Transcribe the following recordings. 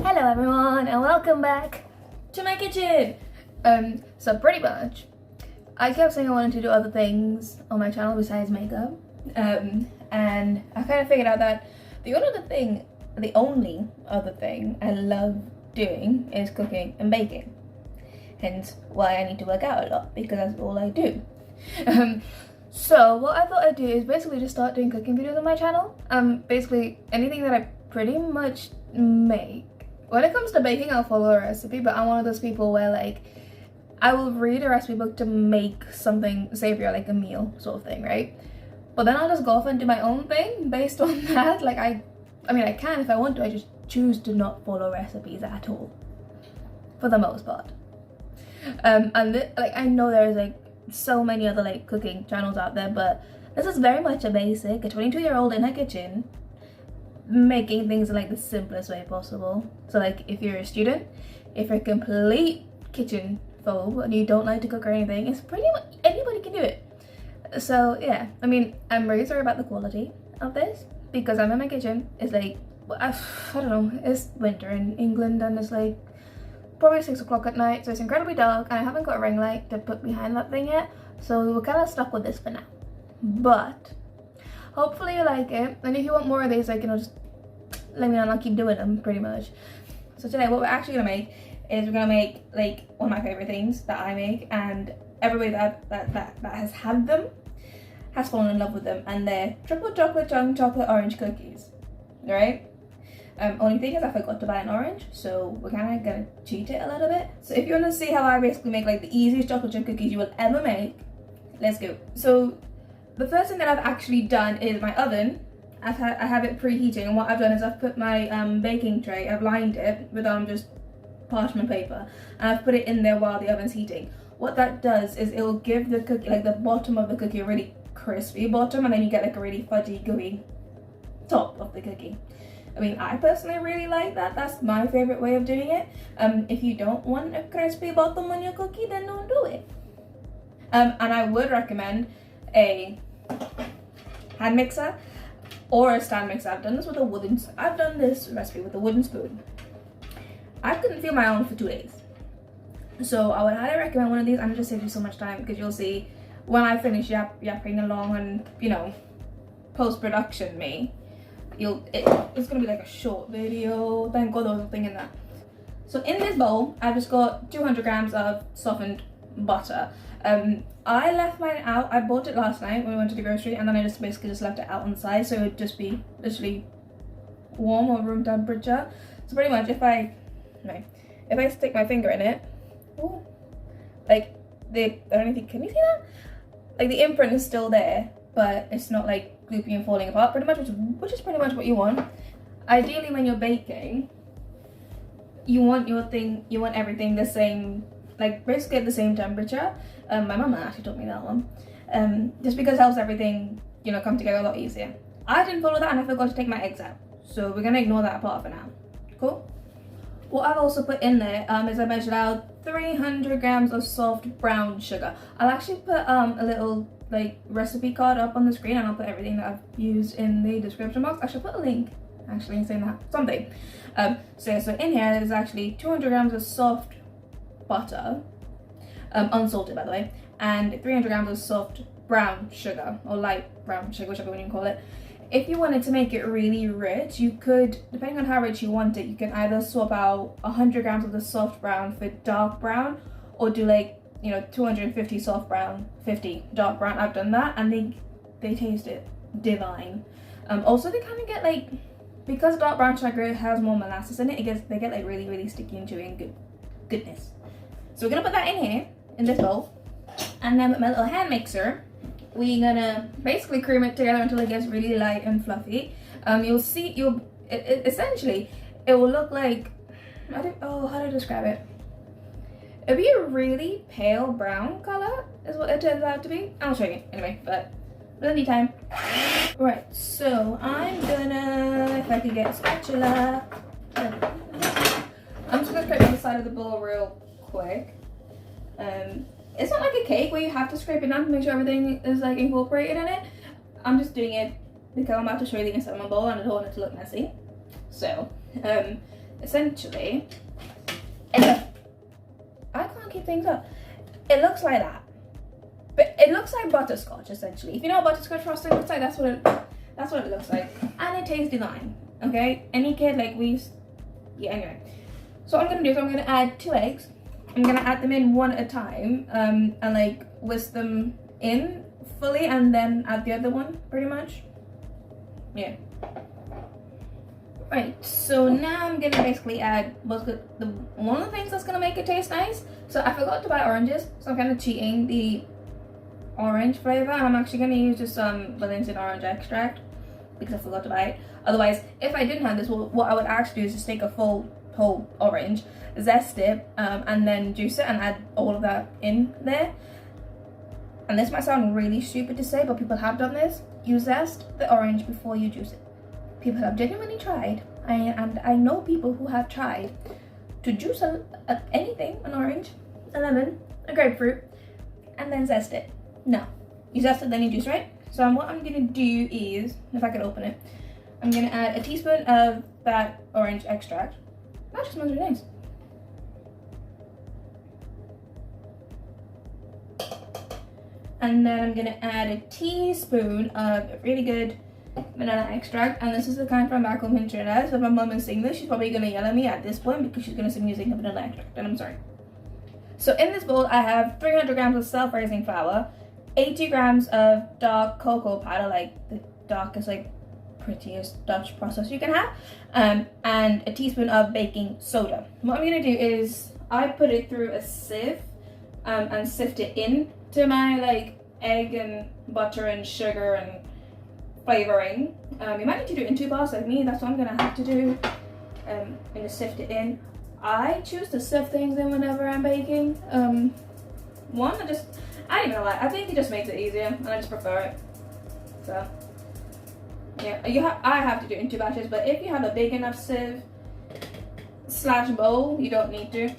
Hello everyone and welcome back to my kitchen. So pretty much I kept saying I wanted to do other things on my channel besides makeup, and I kind of figured out that the only other thing I love doing is cooking and baking, hence why I need to work out a lot, because that's all I do. So what I thought I'd do is basically just start doing cooking videos on my channel. Basically anything that I pretty much make. When it comes to baking, I'll follow a recipe, but I'm one of those people where like I will read a recipe book to make something savory or like a meal sort of thing, right? But then I'll just go off and do my own thing based on that. Like I mean I can if I want to, I just choose to not follow recipes at all for the most part. Like I know there's like so many other like cooking channels out there, but this is very much a basic, a 22-year-old in her kitchen making things in like the simplest way possible. So like if you're a student, if you're a complete kitchen phobe and you don't like to cook or anything, it's pretty much anybody can do it. So yeah, I mean I'm really sorry about the quality of this because I'm in my kitchen. It's like I don't know, it's winter in England and it's like probably 6 o'clock at night, so it's incredibly dark and I haven't got a ring light to put behind that thing yet, so we're kind of stuck with this for now. But hopefully you like it, and if you want more of these, like, you know, just let me know and I'll keep doing them pretty much. So today what we're actually gonna make is we're gonna make like one of my favorite things that I make, and everybody that has had them has fallen in love with them, and they're triple chocolate chunk chocolate orange cookies, right? Only thing is I forgot to buy an orange, so we're kind of gonna cheat it a little bit. So if you want to see how I basically make like the easiest chocolate chip cookies you will ever make, let's go. So the first thing that I've actually done is my oven. I have it preheating, and what I've done is I've put my baking tray, I've lined it with just parchment paper, and I've put it in there while the oven's heating. What that does is it will give the cookie, like the bottom of the cookie, a really crispy bottom, and then you get like a really fudgy, gooey top of the cookie. I mean, I personally really like that. That's my favorite way of doing it. If you don't want a crispy bottom on your cookie, then don't do it. And I would recommend a hand mixer or a stand mixer. I've done this recipe with a wooden spoon. I couldn't feel my own for 2 days. So I would highly recommend one of these, and it just saves you so much time, because you'll see when I finish yapping along and, you know, post-production me, it's gonna be like a short video. Thank God there was nothing in that. So in this bowl, I've just got 200 grams of softened butter. I left mine out. I bought it last night when we went to the grocery, and then I just basically left it out on the side, so it would just be literally warm or room temperature. So pretty much if I stick my finger in it, ooh, like I don't think, can you see that? Like the imprint is still there, but it's not like gloopy and falling apart, pretty much, which is pretty much what you want. Ideally, when you're baking, you want everything the same, like basically at the same temperature. My mama actually taught me that one, just because it helps everything, you know, come together a lot easier. I didn't follow that, and I forgot to take my eggs out, so we're gonna ignore that part for now. Cool. What I've also put in there is I measured out 300 grams of soft brown sugar. I'll actually put a little like recipe card up on the screen, and I'll put everything that I've used in the description box. I should put a link actually saying that something. So in here there's actually 200 grams of soft butter, unsalted by the way, and 300 grams of soft brown sugar, or light brown sugar, whichever one you call it. If you wanted to make it really rich, you could, depending on how rich you want it, you can either swap out 100 grams of the soft brown for dark brown, or do like, you know, 250 soft brown, 50 dark brown. I've done that, and they taste it divine. Also they kind of get like, because dark brown sugar has more molasses in it, they get like really, really sticky and chewy and goodness. So we're gonna put that in here, in this bowl, and then with my little hand mixer, we're gonna basically cream it together until it gets really light and fluffy. You'll see, essentially, it will look like, how do I describe it? It'll be a really pale brown color, is what it turns out to be. I'll show you anyway, but plenty time. Right, so I'm gonna, if I can get a spatula, I'm just gonna scrape on the side of the bowl real quick. It's not like a cake where you have to scrape it down to make sure everything is like incorporated in it. I'm just doing it because I'm about to show you the inside of my bowl and I don't want it to look messy. So essentially, I can't keep things up. It looks like that, but it looks like butterscotch essentially. If you know what butterscotch frosting looks like, that's what it looks like, and it tastes divine. Okay, any kid like yeah. Anyway, so what I'm gonna do is I'm gonna add 2 eggs. I'm gonna add them in one at a time, and like whisk them in fully, and then add the other one, pretty much. Yeah. Right, so now I'm gonna basically add one of the things that's gonna make it taste nice. So I forgot to buy oranges, so I'm kind of cheating the orange flavor. I'm actually gonna use just some Valencian orange extract because I forgot to buy it. Otherwise, if I didn't have this, what I would actually do is just take a whole orange, zest it, and then juice it and add all of that in there. And this might sound really stupid to say, but people have done this. You zest the orange before you juice it. People have genuinely tried, and I know people who have tried to juice anything, an orange, a lemon, a grapefruit, and then zest it. No, you zest it, then you juice, right? So what I'm gonna do is, if I could open it, I'm gonna add a teaspoon of that orange extract. That just smells really nice. And then I'm gonna add a teaspoon of really good vanilla extract, and this is the kind from back home in Trinidad. So if my mum is seeing this, she's probably gonna yell at me at this point because she's gonna see me using the vanilla extract, and I'm sorry. So in this bowl, I have 300 grams of self-raising flour, 80 grams of dark cocoa powder, like the darkest, like prettiest Dutch process you can have, and a teaspoon of baking soda. What I'm gonna do is I put it through a sieve and sift it in to my like egg and butter and sugar and flavoring. You might need to do it in 2 bars like me. That's what I'm gonna have to do. I'm gonna sift it in. I choose to sift things in whenever I'm baking. I don't even know why. I think it just makes it easier, and I just prefer it. So yeah, I have to do it in 2 batches. But if you have a big enough sieve / bowl, you don't need to.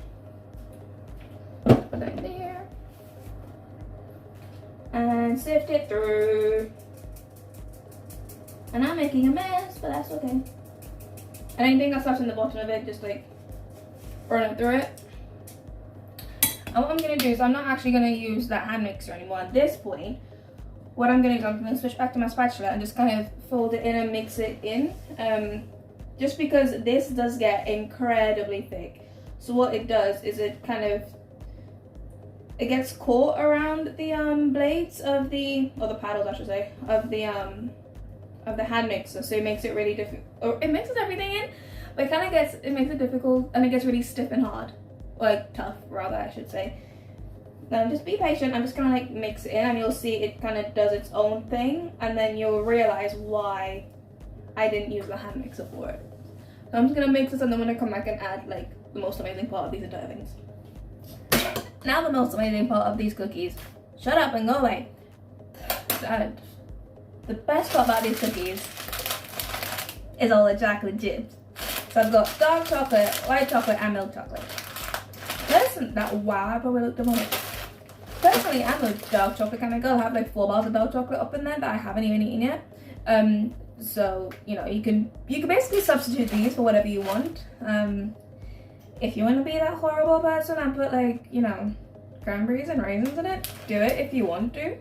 Put that in there and sift it through. And I'm making a mess, but that's okay. And anything that's left in the bottom of it, just like run it through it. And what I'm gonna do is I'm not actually gonna use that hand mixer anymore at this point. What I'm gonna do is I'm gonna switch back to my spatula and just kind of fold it in and mix it in. Just because this does get incredibly thick. So what it does is it gets caught around the blades of the paddles, I should say, of the hand mixer, so it makes it really difficult, or it mixes everything in, but it makes it difficult, and it gets really stiff and hard, like tough rather, I should say. Just be patient. I'm just gonna like mix it in, and you'll see it kind of does its own thing, and then you'll realize why I didn't use the hand mixer for it. So I'm just gonna mix this, and then when I come back and add like the most amazing part of these entire things. Now the most amazing part of these cookies. Shut up and go away. The best part about these cookies is all the chocolate chips. So I've got dark chocolate, white chocolate, and milk chocolate. Wow, I probably looked a moment. Personally, I'm a dark chocolate kind of girl. I have like 4 bars of dark chocolate up in there that I haven't even eaten yet. So you know, you can basically substitute these for whatever you want. If you want to be that horrible person and put like, you know, cranberries and raisins in it, do it if you want to.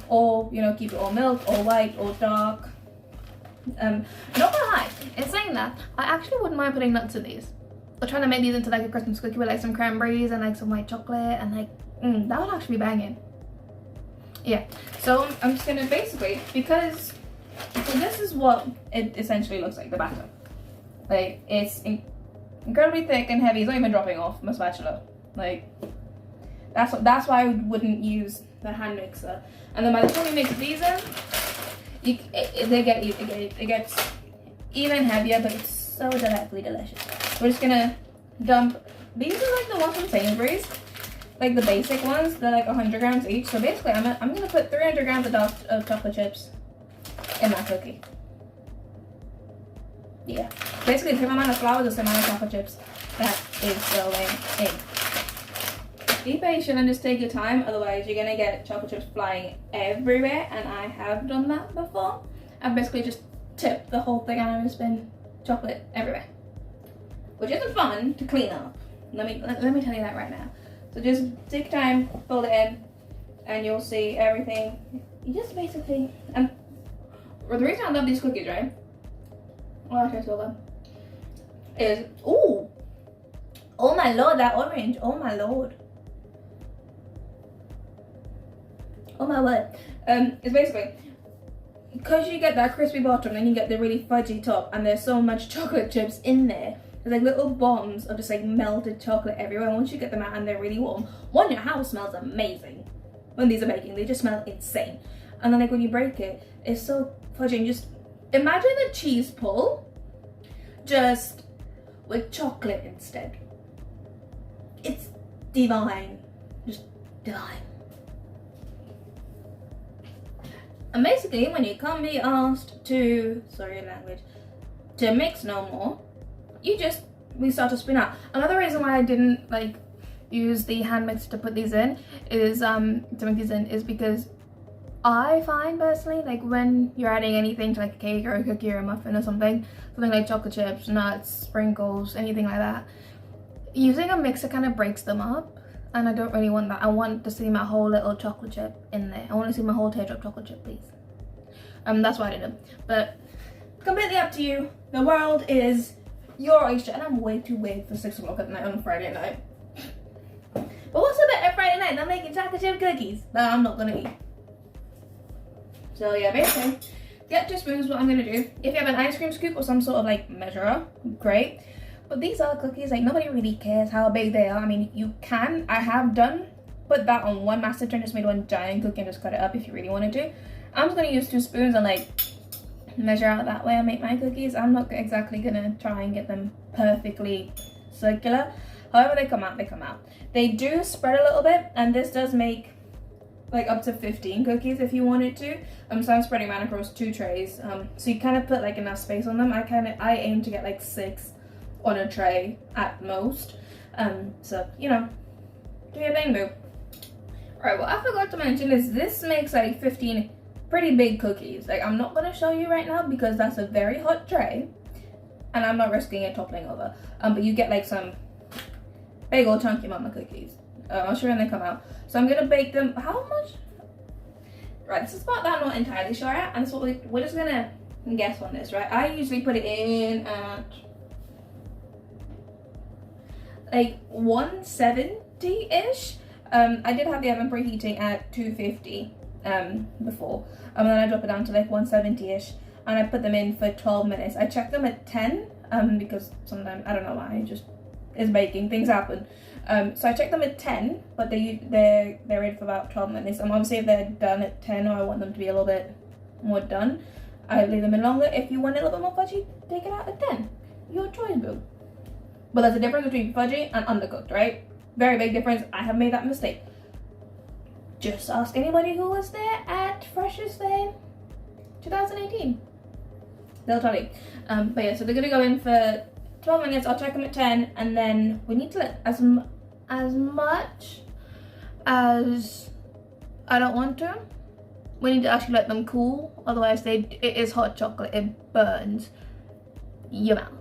Or, you know, keep it all milk, or white, or dark. Not gonna lie, in saying that, I actually wouldn't mind putting nuts in these. Or trying to make these into like a Christmas cookie with like some cranberries and like some white chocolate, and like, that would actually be banging. Yeah, so I'm just gonna basically, because so this is what it essentially looks like, the batter. Like, it's incredibly thick and heavy. It's not even dropping off my spatula. Like, that's why I wouldn't use the hand mixer. And then by the time you mix these in, it gets even heavier, but it's so delightfully delicious. We're just gonna dump, these are like the ones from Sainsbury's, like the basic ones. They're like 100 grams each. So basically I'm gonna put 300 grams of chocolate chips in that cookie. Yeah, basically the same amount of flour, the same amount of chocolate chips that is going in. Be patient and just take your time, otherwise you're gonna get chocolate chips flying everywhere, and I have done that before. I've basically just tipped the whole thing and I've just been chocolate everywhere. which isn't fun to clean up. Let me tell you that right now. So just take time, fold it in, and you'll see everything. You just basically, and the reason I love these cookies, right? Oh, actually I spill them. Is, ooh, oh my lord, that orange, oh my lord. Oh my word. It's basically, because you get that crispy bottom and you get the really fudgy top, and there's so much chocolate chips in there. There's like little bombs of just like melted chocolate everywhere. Once you get them out and they're really warm, one, your house smells amazing. When these are baking, they just smell insane. And then like when you break it, it's so fudgy. And just imagine a cheese pull, just with chocolate instead. It's divine, just divine. And basically, when you can't be asked to, sorry language, to mix no more, we start to spin out. Another reason why I didn't like use the hand mixer to put these in is to make these in is because I find personally, like when you're adding anything to like a cake or a cookie or a muffin or something like chocolate chips, nuts, sprinkles, anything like that, using a mixer kind of breaks them up. And I don't really want that. I want to see my whole little chocolate chip in there. I want to see my whole teardrop chocolate chip, please. That's why I did it. But completely up to you. The world is your oyster. And I'm way too weird for 6 o'clock at night on a Friday night. But what's a better Friday night than making chocolate chip cookies that I'm not gonna eat? So yeah, basically, get 2 spoons. What I'm gonna do. If you have an ice cream scoop or some sort of like measurer, great. But these are cookies, like nobody really cares how big they are. I mean, you can, I have done, put that on one massive tray, just made one giant cookie and just cut it up if you really wanted to. I'm just gonna use 2 spoons and like measure out that way I make my cookies. I'm not exactly gonna try and get them perfectly circular. However they come out, they come out. They do spread a little bit, and this does make like up to 15 cookies if you wanted to. So I'm spreading mine across 2 trays. So you kind of put like enough space on them. I aim to get like 6 on a tray at most. So you know, do your thing, boo. Right, what I forgot to mention is this makes like 15 pretty big cookies. Like I'm not gonna show you right now because that's a very hot tray and I'm not risking it toppling over. But you get like some big old chunky mama cookies. I'll show you when they come out. So I'm gonna bake them, how much? Right, this is the part that I'm not entirely sure at, and that's what we're just gonna guess on this, right? I usually put it in at like 170-ish. I did have the oven preheating at 250 before, and then I drop it down to like 170-ish, and I put them in for 12 minutes. I checked them at 10 because sometimes, I don't know why, it just is baking, things happen. So I checked them at 10, but they're in for about 12 minutes. And obviously if they're done at 10, or I want them to be a little bit more done, I leave them in longer. If you want it a little bit more fudgy, take it out at 10. Your choice, boo. But there's a difference between fudgy and undercooked, right? Very big difference. I have made that mistake. Just ask anybody who was there at Freshers Fair 2018. They'll tell you. But yeah, so they're gonna go in for 12 minutes. I'll check them at 10, and then we need to let as much as I don't want to. We need to actually let them cool. Otherwise, it is hot chocolate. It burns your mouth.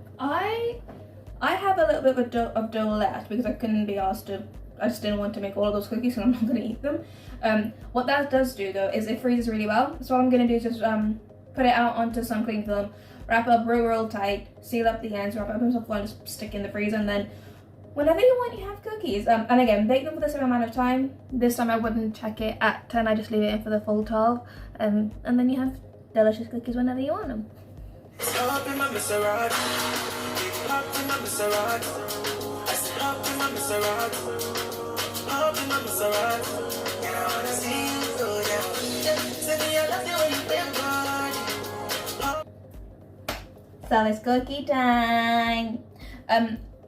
I have a little bit of dough left because I couldn't be asked to. I just didn't want to make all of those cookies, so I'm not going to eat them. What that does do though is it freezes really well. So what I'm going to do is just put it out onto some cling film, wrap up real tight, seal up the ends, wrap up in some foil, and just stick in the freezer, and then whenever you want, you have cookies. And again, bake them for the same amount of time. This time I wouldn't check it at 10. I just leave it in for the full 12, and then you have delicious cookies whenever you want them. So it's cookie time.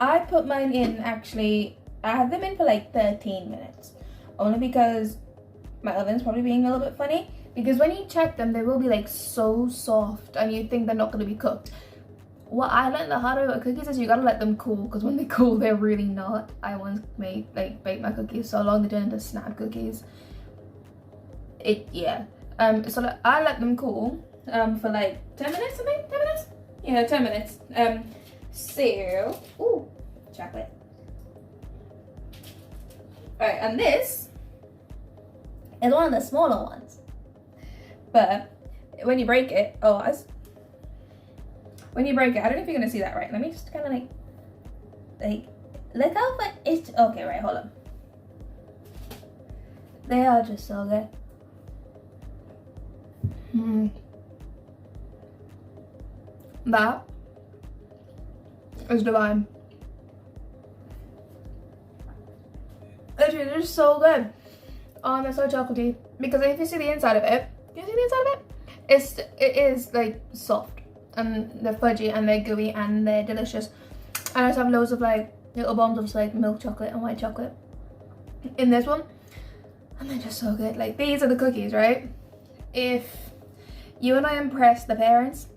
I put mine in, actually, I had them in for like 13 minutes. Only because my oven's probably being a little bit funny. Because when you check them, they will be like so soft and you think they're not going to be cooked. What I learned the hard way about cookies is you gotta let them cool, because when they cool, they're really not. I once baked my cookies so long they turned into snap cookies. So I let them cool for like 10 minutes, I think. 10 minutes? Yeah, 10 minutes. So, ooh, chocolate. Alright, and this is one of the smaller ones. But when you break it, when you break it, I don't know if you're gonna see that right. Let me just kind of like, look how fun it's. Okay, right, hold on. They are just so good. That is divine. Literally, they're just so good. Oh, they're so chocolatey. Because if you see the inside of it, do you see the inside of it? It is like soft, and they're fudgy, and they're gooey, and they're delicious. And I just have loads of like little bombs of like milk chocolate and white chocolate in this one, and they're just so good. Like, these are the cookies, right? If you want to impress the parents,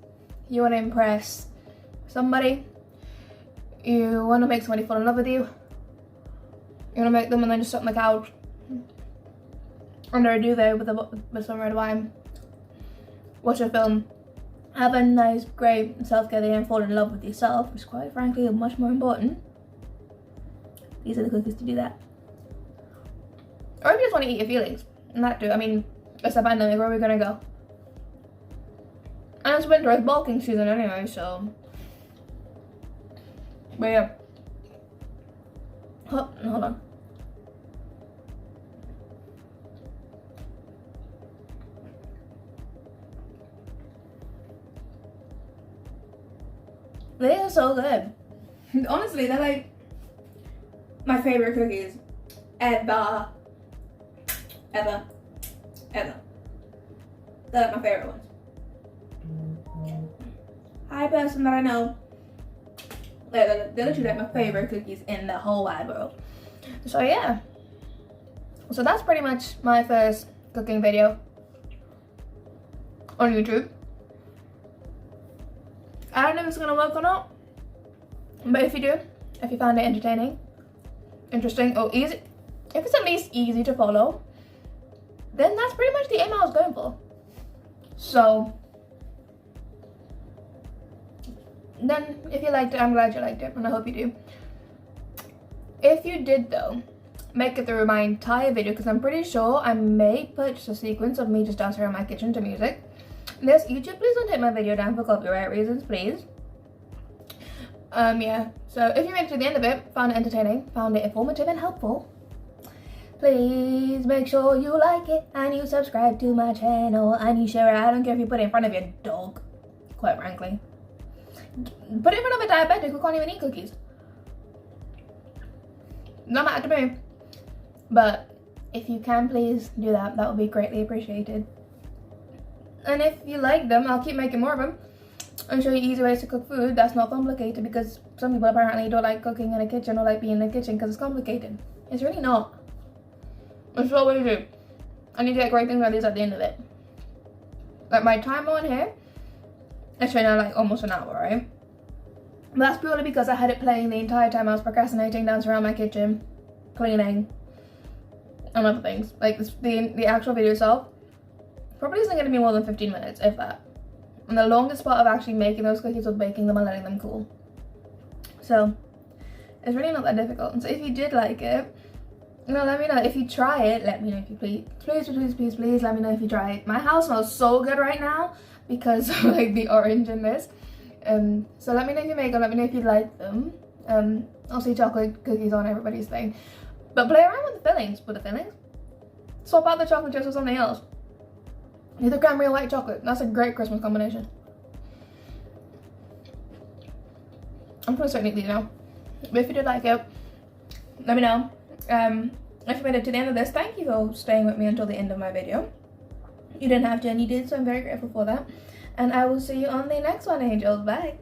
you want to impress somebody, you want to make somebody fall in love with you, you want to make them and then just sit on the couch under a duvet with some red wine, watch a film, have a nice, great self-care day and fall in love with yourself, which quite frankly is much more important. These are the cookies to do that. Or if you just want to eat your feelings, and that too. I mean, it's a pandemic, where are we gonna go? And it's winter, it's bulking season anyway, so. But yeah. Hold on. They are so good. Honestly, they're like my favorite cookies ever. They're like my favorite ones. Hi, person that I know. They're literally like my favorite cookies in the whole wide world. So yeah. So that's pretty much my first cooking video on YouTube. I don't know if it's gonna work or not, but if you do, if you find it entertaining, interesting, or easy, if it's at least easy to follow, then that's pretty much the aim I was going for. So then if you liked it, I'm glad you liked it, and I hope you do. If you did though, make it through my entire video, because I'm pretty sure I may put just a sequence of me just dancing around my kitchen to music. Yes, YouTube, please don't take my video down for copyright reasons, please. Yeah, so if you made it to the end of it, found it entertaining, found it informative and helpful, please make sure you like it and you subscribe to my channel and you share it. I don't care if you put it in front of your dog, quite frankly. Put it in front of a diabetic who can't even eat cookies. No matter to me. But if you can, please do that. That would be greatly appreciated. And if you like them, I'll keep making more of them and show you easy ways to cook food that's not complicated, because some people apparently don't like cooking in a kitchen or like being in a kitchen because it's complicated. It's really not. It's so easy. And you get great things like these at the end of it. Like my timer on here, it's right now like almost an hour, right? But that's purely because I had it playing the entire time I was procrastinating, dancing around my kitchen, cleaning, and other things. Like the actual video itself probably isn't going to be more than 15 minutes, if that. And the longest part of actually making those cookies was baking them and letting them cool. So it's really not that difficult. And so if you did like it, let me know. If you try it, let me know if you please. Please let me know if you try it. My house smells so good right now because of like the orange in this. So let me know if you make them, let me know if you like them. I'll see chocolate cookies on everybody's thing. But play around with the fillings. Swap out the chocolate chips with something else. Either cranberry or white chocolate. That's a great Christmas combination. I'm gonna start eating these now. But if you did like it, let me know. If you made it to the end of this, thank you for staying with me until the end of my video. You didn't have to, and you did, so I'm very grateful for that. And I will see you on the next one, angels. Bye.